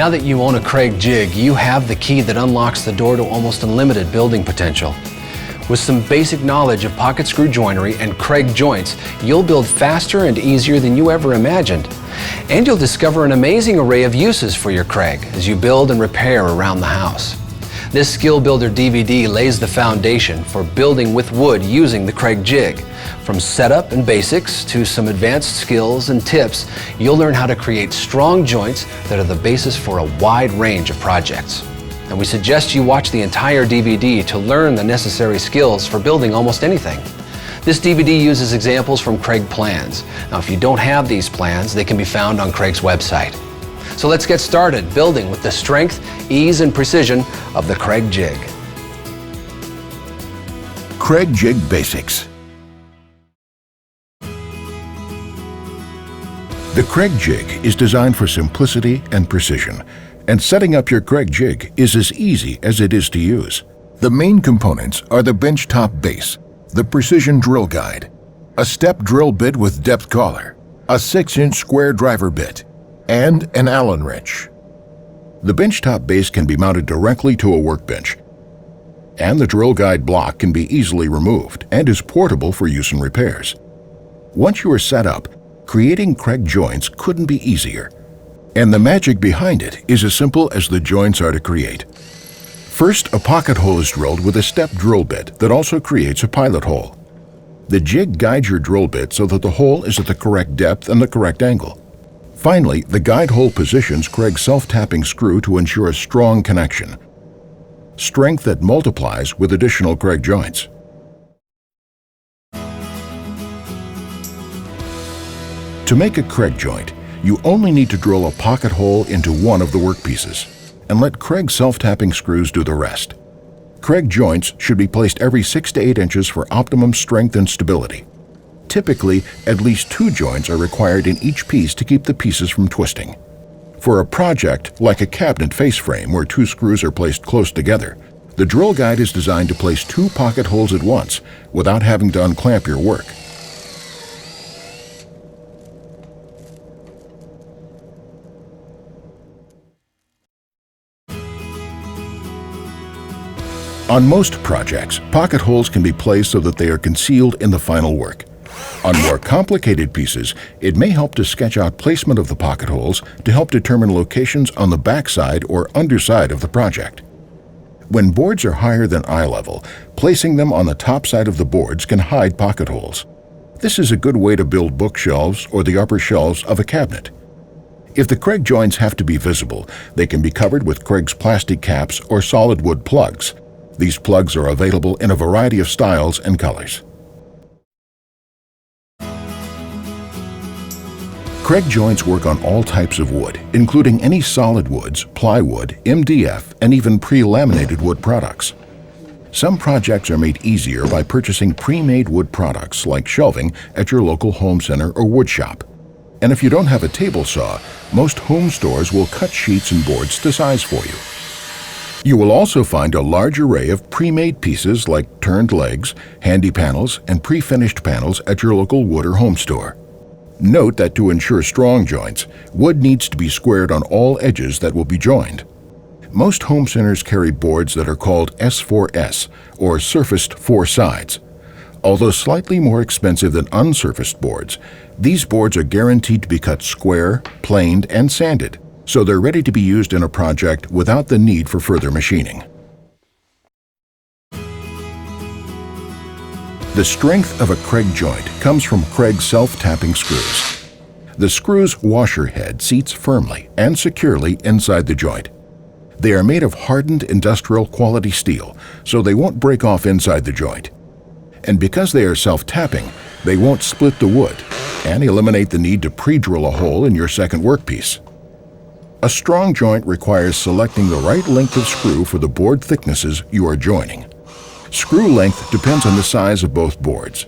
Now that you own a Kreg jig, you have the key that unlocks the door to almost unlimited building potential. With some basic knowledge of pocket screw joinery and Kreg joints, you'll build faster and easier than you ever imagined. And you'll discover an amazing array of uses for your Kreg as you build and repair around the house. This Skillbuilder DVD lays the foundation for building with wood using the Kreg jig. From setup and basics to some advanced skills and tips, you'll learn how to create strong joints that are the basis for a wide range of projects. And we suggest you watch the entire DVD to learn the necessary skills for building almost anything. This DVD uses examples from Kreg plans. Now, if you don't have these plans, they can be found on Kreg's website. So let's get started building with the strength, ease, and precision of the Kreg jig. Kreg Jig Basics. The Kreg jig is designed for simplicity and precision, and setting up your Kreg jig is as easy as it is to use. The main components are the benchtop base, the precision drill guide, a step drill bit with depth collar, a 6-inch square driver bit, and an Allen wrench. The benchtop base can be mounted directly to a workbench, and the drill guide block can be easily removed and is portable for use in repairs. Once you are set up, creating Kreg joints couldn't be easier, and the magic behind it is as simple as the joints are to create. First, a pocket hole is drilled with a step drill bit that also creates a pilot hole. The jig guides your drill bit so that the hole is at the correct depth and the correct angle. Finally, the guide hole positions Kreg's self-tapping screw to ensure a strong connection. Strength that multiplies with additional Kreg joints. To make a Kreg joint, you only need to drill a pocket hole into one of the workpieces and let Kreg's self-tapping screws do the rest. Kreg joints should be placed every 6 to 8 inches for optimum strength and stability. Typically, at least 2 joints are required in each piece to keep the pieces from twisting. For a project like a cabinet face frame where 2 screws are placed close together, the drill guide is designed to place 2 pocket holes at once without having to unclamp your work. On most projects, pocket holes can be placed so that they are concealed in the final work. On more complicated pieces, it may help to sketch out placement of the pocket holes to help determine locations on the backside or underside of the project. When boards are higher than eye level, placing them on the top side of the boards can hide pocket holes. This is a good way to build bookshelves or the upper shelves of a cabinet. If the Kreg joints have to be visible, they can be covered with Kreg's plastic caps or solid wood plugs. These plugs are available in a variety of styles and colors. Kreg joints work on all types of wood, including any solid woods, plywood, MDF, and even pre-laminated wood products. Some projects are made easier by purchasing pre-made wood products like shelving at your local home center or wood shop. And if you don't have a table saw, most home stores will cut sheets and boards to size for you. You will also find a large array of pre-made pieces like turned legs, handy panels, and pre-finished panels at your local wood or home store. Note that to ensure strong joints, wood needs to be squared on all edges that will be joined. Most home centers carry boards that are called S4S, or surfaced 4 sides. Although slightly more expensive than unsurfaced boards, these boards are guaranteed to be cut square, planed, and sanded, so they're ready to be used in a project without the need for further machining. The strength of a Kreg joint comes from Kreg's self-tapping screws. The screw's washer head seats firmly and securely inside the joint. They are made of hardened industrial quality steel, so they won't break off inside the joint. And because they are self-tapping, they won't split the wood and eliminate the need to pre-drill a hole in your second workpiece. A strong joint requires selecting the right length of screw for the board thicknesses you are joining. Screw length depends on the size of both boards.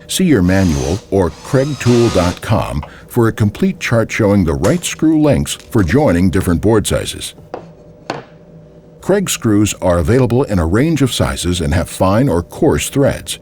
See your manual or KregTool.com for a complete chart showing the right screw lengths for joining different board sizes. Kreg screws are available in a range of sizes and have fine or coarse threads.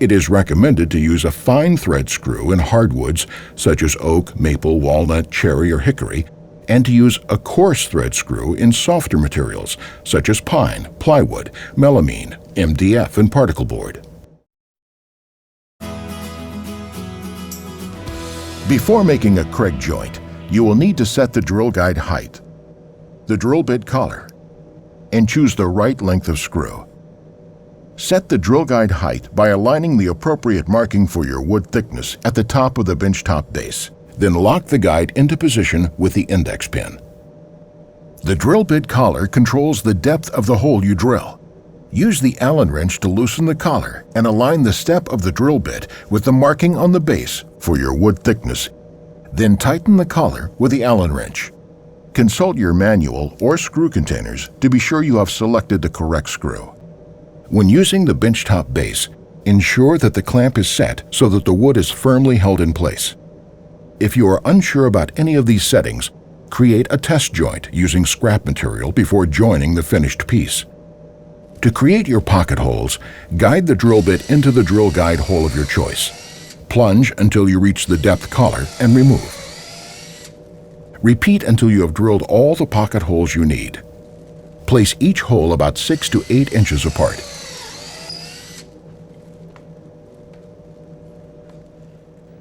It is recommended to use a fine thread screw in hardwoods such as oak, maple, walnut, cherry, or hickory, and to use a coarse thread screw in softer materials such as pine, plywood, melamine, MDF, and particle board. Before making a Kreg joint, you will need to set the drill guide height, the drill bit collar, and choose the right length of screw. Set the drill guide height by aligning the appropriate marking for your wood thickness at the top of the benchtop base. Then lock the guide into position with the index pin. The drill bit collar controls the depth of the hole you drill. Use the Allen wrench to loosen the collar and align the step of the drill bit with the marking on the base for your wood thickness. Then tighten the collar with the Allen wrench. Consult your manual or screw containers to be sure you have selected the correct screw. When using the benchtop base, ensure that the clamp is set so that the wood is firmly held in place. If you are unsure about any of these settings, create a test joint using scrap material before joining the finished piece. To create your pocket holes, guide the drill bit into the drill guide hole of your choice. Plunge until you reach the depth collar and remove. Repeat until you have drilled all the pocket holes you need. Place each hole about 6 to 8 inches apart.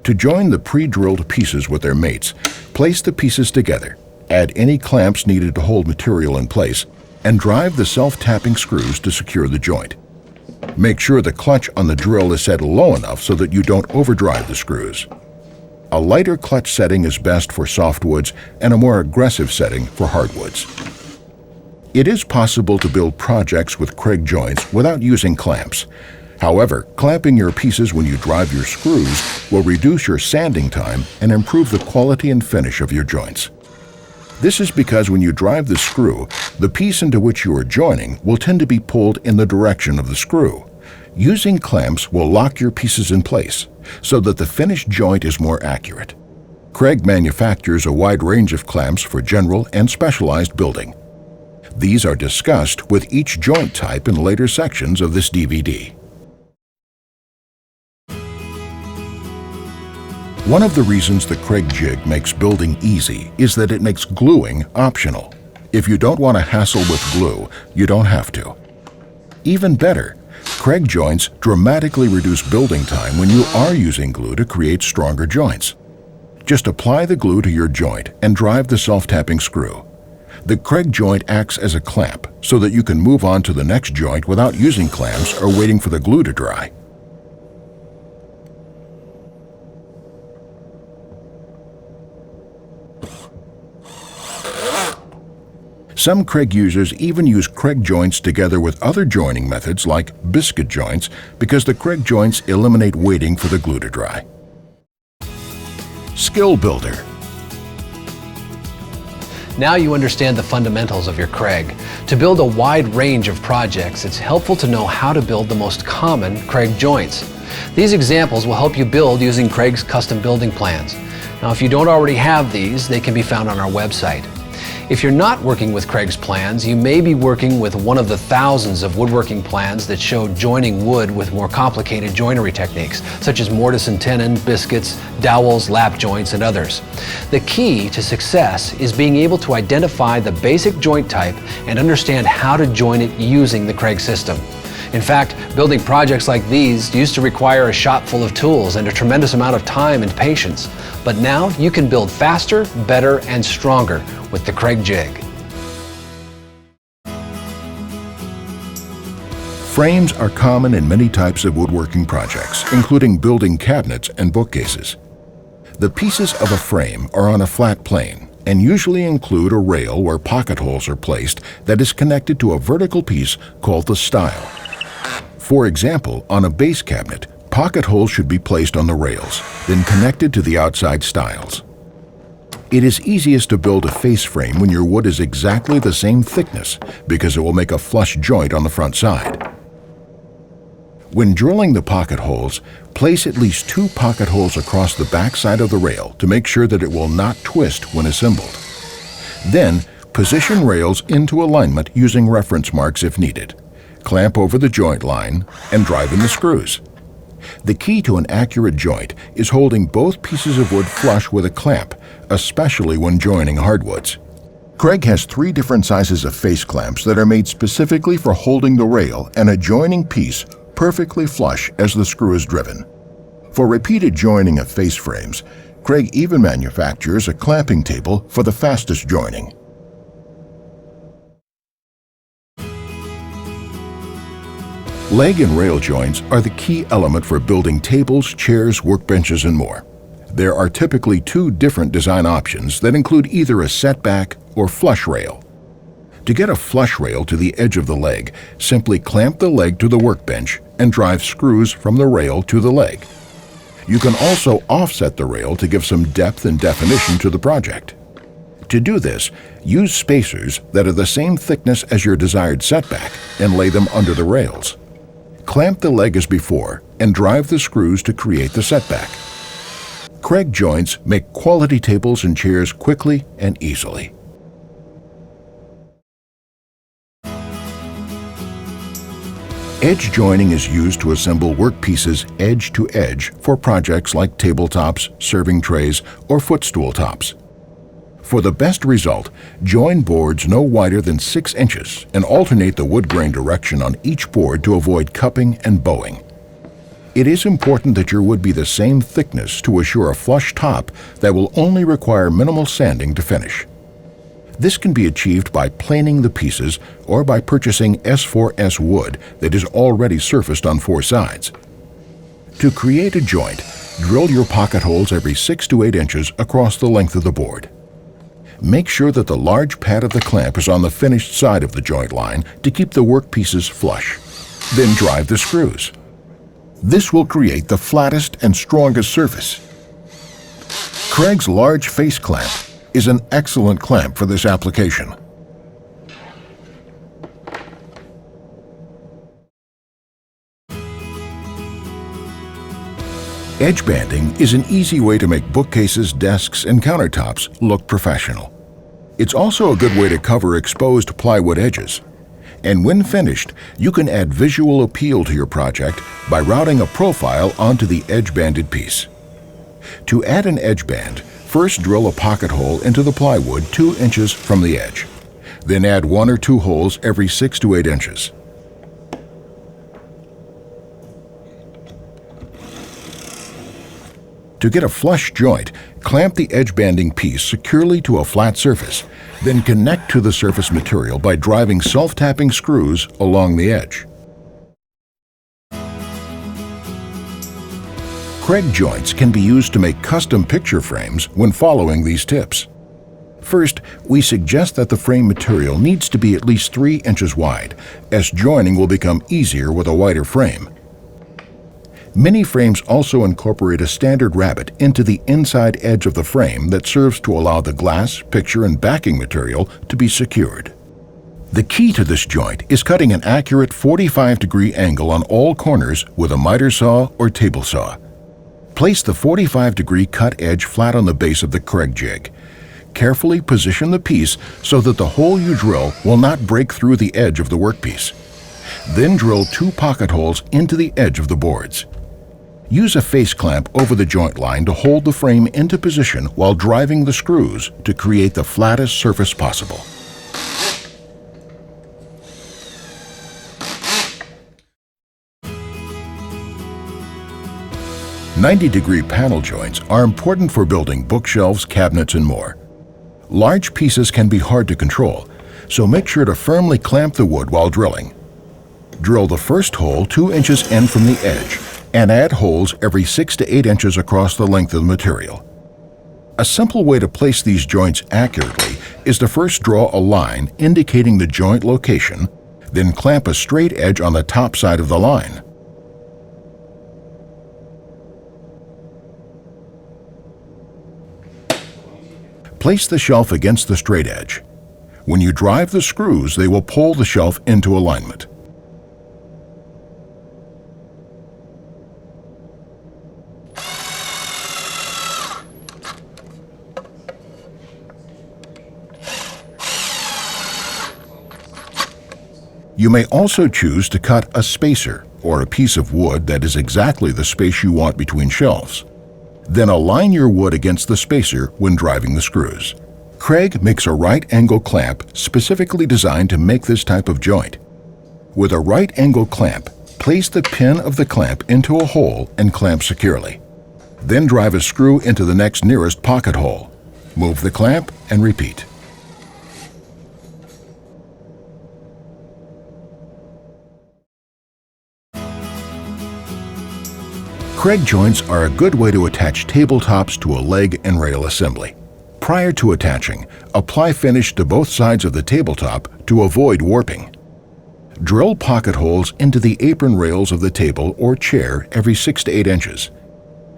To join the pre-drilled pieces with their mates, place the pieces together, add any clamps needed to hold material in place, and drive the self-tapping screws to secure the joint. Make sure the clutch on the drill is set low enough so that you don't overdrive the screws. A lighter clutch setting is best for softwoods and a more aggressive setting for hardwoods. It is possible to build projects with Kreg joints without using clamps. However, clamping your pieces when you drive your screws will reduce your sanding time and improve the quality and finish of your joints. This is because when you drive the screw, the piece into which you are joining will tend to be pulled in the direction of the screw. Using clamps will lock your pieces in place so that the finished joint is more accurate. Kreg manufactures a wide range of clamps for general and specialized building. These are discussed with each joint type in later sections of this DVD. One of the reasons the Kreg jig makes building easy is that it makes gluing optional. If you don't want to hassle with glue, you don't have to. Even better, Kreg joints dramatically reduce building time when you are using glue to create stronger joints. Just apply the glue to your joint and drive the self-tapping screw. The Kreg joint acts as a clamp so that you can move on to the next joint without using clamps or waiting for the glue to dry. Some Kreg users even use Kreg joints together with other joining methods like biscuit joints because the Kreg joints eliminate waiting for the glue to dry. Skillbuilder. Now you understand the fundamentals of your Kreg. To build a wide range of projects, it's helpful to know how to build the most common Kreg joints. These examples will help you build using Kreg's custom building plans. Now, if you don't already have these, they can be found on our website. If you're not working with Kreg's plans, you may be working with one of the thousands of woodworking plans that show joining wood with more complicated joinery techniques, such as mortise and tenon, biscuits, dowels, lap joints, and others. The key to success is being able to identify the basic joint type and understand how to join it using the Kreg system. In fact, building projects like these used to require a shop full of tools and a tremendous amount of time and patience. But now you can build faster, better, and stronger with the Kreg jig. Frames are common in many types of woodworking projects, including building cabinets and bookcases. The pieces of a frame are on a flat plane and usually include a rail where pocket holes are placed that is connected to a vertical piece called the stile. For example, on a base cabinet, pocket holes should be placed on the rails, then connected to the outside stiles. It is easiest to build a face frame when your wood is exactly the same thickness because it will make a flush joint on the front side. When drilling the pocket holes, place at least 2 pocket holes across the back side of the rail to make sure that it will not twist when assembled. Then, position rails into alignment using reference marks if needed. Clamp over the joint line and drive in the screws. The key to an accurate joint is holding both pieces of wood flush with a clamp, especially when joining hardwoods. Kreg has 3 different sizes of face clamps that are made specifically for holding the rail and a joining piece perfectly flush as the screw is driven. For repeated joining of face frames, Kreg even manufactures a clamping table for the fastest joining. Leg and rail joints are the key element for building tables, chairs, workbenches, and more. There are typically 2 different design options that include either a setback or flush rail. To get a flush rail to the edge of the leg, simply clamp the leg to the workbench and drive screws from the rail to the leg. You can also offset the rail to give some depth and definition to the project. To do this, use spacers that are the same thickness as your desired setback and lay them under the rails. Clamp the leg as before and drive the screws to create the setback. Kreg joints make quality tables and chairs quickly and easily. Edge joining is used to assemble workpieces edge to edge for projects like tabletops, serving trays, or footstool tops. For the best result, join boards no wider than 6 inches and alternate the wood grain direction on each board to avoid cupping and bowing. It is important that your wood be the same thickness to assure a flush top that will only require minimal sanding to finish. This can be achieved by planing the pieces or by purchasing S4S wood that is already surfaced on 4 sides. To create a joint, drill your pocket holes every 6 to 8 inches across the length of the board. Make sure that the large pad of the clamp is on the finished side of the joint line to keep the workpieces flush. Then drive the screws. This will create the flattest and strongest surface. Kreg's large face clamp is an excellent clamp for this application. Edge banding is an easy way to make bookcases, desks, and countertops look professional. It's also a good way to cover exposed plywood edges. And when finished, you can add visual appeal to your project by routing a profile onto the edge-banded piece. To add an edge band, first drill a pocket hole into the plywood 2 inches from the edge. Then add 1 or 2 holes every 6 to 8 inches. To get a flush joint, clamp the edge banding piece securely to a flat surface, then connect to the surface material by driving self-tapping screws along the edge. Kreg joints can be used to make custom picture frames when following these tips. First, we suggest that the frame material needs to be at least 3 inches wide, as joining will become easier with a wider frame. Many frames also incorporate a standard rabbet into the inside edge of the frame that serves to allow the glass, picture, and backing material to be secured. The key to this joint is cutting an accurate 45-degree angle on all corners with a miter saw or table saw. Place the 45-degree cut edge flat on the base of the Kreg jig. Carefully position the piece so that the hole you drill will not break through the edge of the workpiece. Then drill 2 pocket holes into the edge of the boards. Use a face clamp over the joint line to hold the frame into position while driving the screws to create the flattest surface possible. "90-degree panel joints are important for building bookshelves, cabinets, and more. Large pieces can be hard to control, so make sure to firmly clamp the wood while drilling. Drill the first hole 2 inches in from the edge and add holes every 6 to 8 inches across the length of the material. A simple way to place these joints accurately is to first draw a line indicating the joint location, then clamp a straight edge on the top side of the line. Place the shelf against the straight edge. When you drive the screws, they will pull the shelf into alignment. You may also choose to cut a spacer or a piece of wood that is exactly the space you want between shelves. Then align your wood against the spacer when driving the screws. Kreg makes a right angle clamp specifically designed to make this type of joint. With a right angle clamp, place the pin of the clamp into a hole and clamp securely. Then drive a screw into the next nearest pocket hole. Move the clamp and repeat. Kreg joints are a good way to attach tabletops to a leg and rail assembly. Prior to attaching, apply finish to both sides of the tabletop to avoid warping. Drill pocket holes into the apron rails of the table or chair every 6 to 8 inches.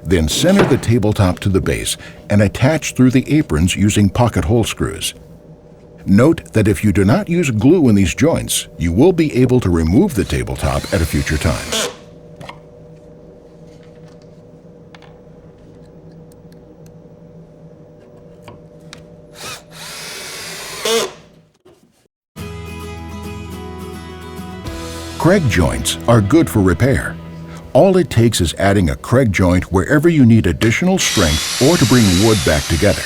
Then center the tabletop to the base and attach through the aprons using pocket hole screws. Note that if you do not use glue in these joints, you will be able to remove the tabletop at a future time. Kreg joints are good for repair. All it takes is adding a Kreg joint wherever you need additional strength or to bring wood back together.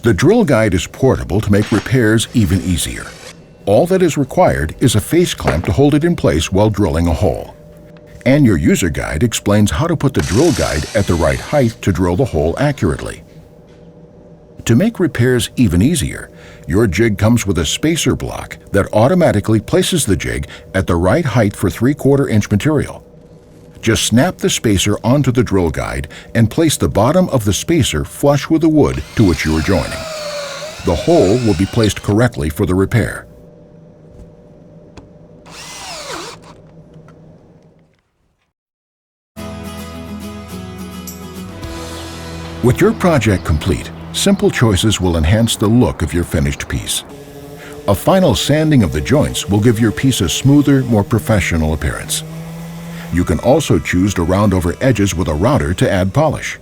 The drill guide is portable to make repairs even easier. All that is required is a face clamp to hold it in place while drilling a hole. And your user guide explains how to put the drill guide at the right height to drill the hole accurately. To make repairs even easier, your jig comes with a spacer block that automatically places the jig at the right height for 3/4 inch material. Just snap the spacer onto the drill guide and place the bottom of the spacer flush with the wood to which you are joining. The hole will be placed correctly for the repair. With your project complete, simple choices will enhance the look of your finished piece. A final sanding of the joints will give your piece a smoother, more professional appearance. You can also choose to round over edges with a router to add polish.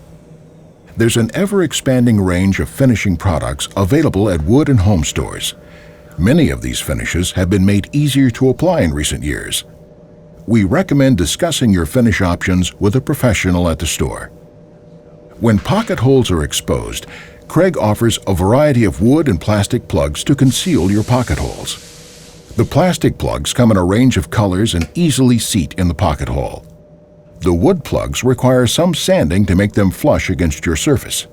There's an ever-expanding range of finishing products available at wood and home stores. Many of these finishes have been made easier to apply in recent years. We recommend discussing your finish options with a professional at the store. When pocket holes are exposed, Kreg offers a variety of wood and plastic plugs to conceal your pocket holes. The plastic plugs come in a range of colors and easily seat in the pocket hole. The wood plugs require some sanding to make them flush against your surface.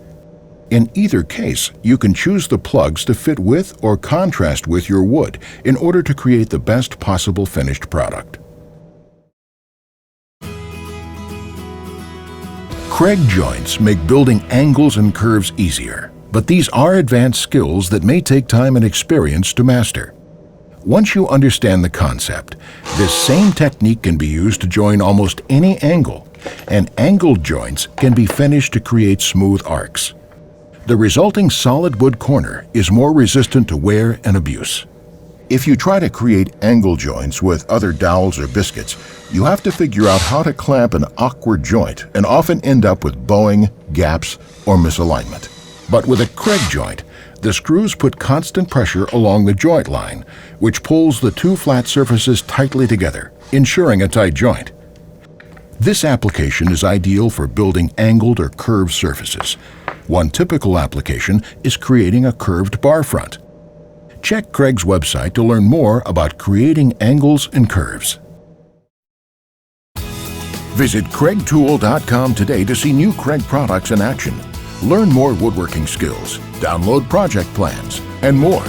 In either case, you can choose the plugs to fit with or contrast with your wood in order to create the best possible finished product. Kreg joints make building angles and curves easier, but these are advanced skills that may take time and experience to master. Once you understand the concept, this same technique can be used to join almost any angle, and angled joints can be finished to create smooth arcs. The resulting solid wood corner is more resistant to wear and abuse. If you try to create angle joints with other dowels or biscuits, you have to figure out how to clamp an awkward joint and often end up with bowing, gaps, or misalignment. But with a Kreg joint, the screws put constant pressure along the joint line, which pulls the two flat surfaces tightly together, ensuring a tight joint. This application is ideal for building angled or curved surfaces. One typical application is creating a curved bar front. Check Kreg's website to learn more about creating angles and curves. Visit KregTool.com today to see new Kreg products in action. Learn more woodworking skills, download project plans, and more.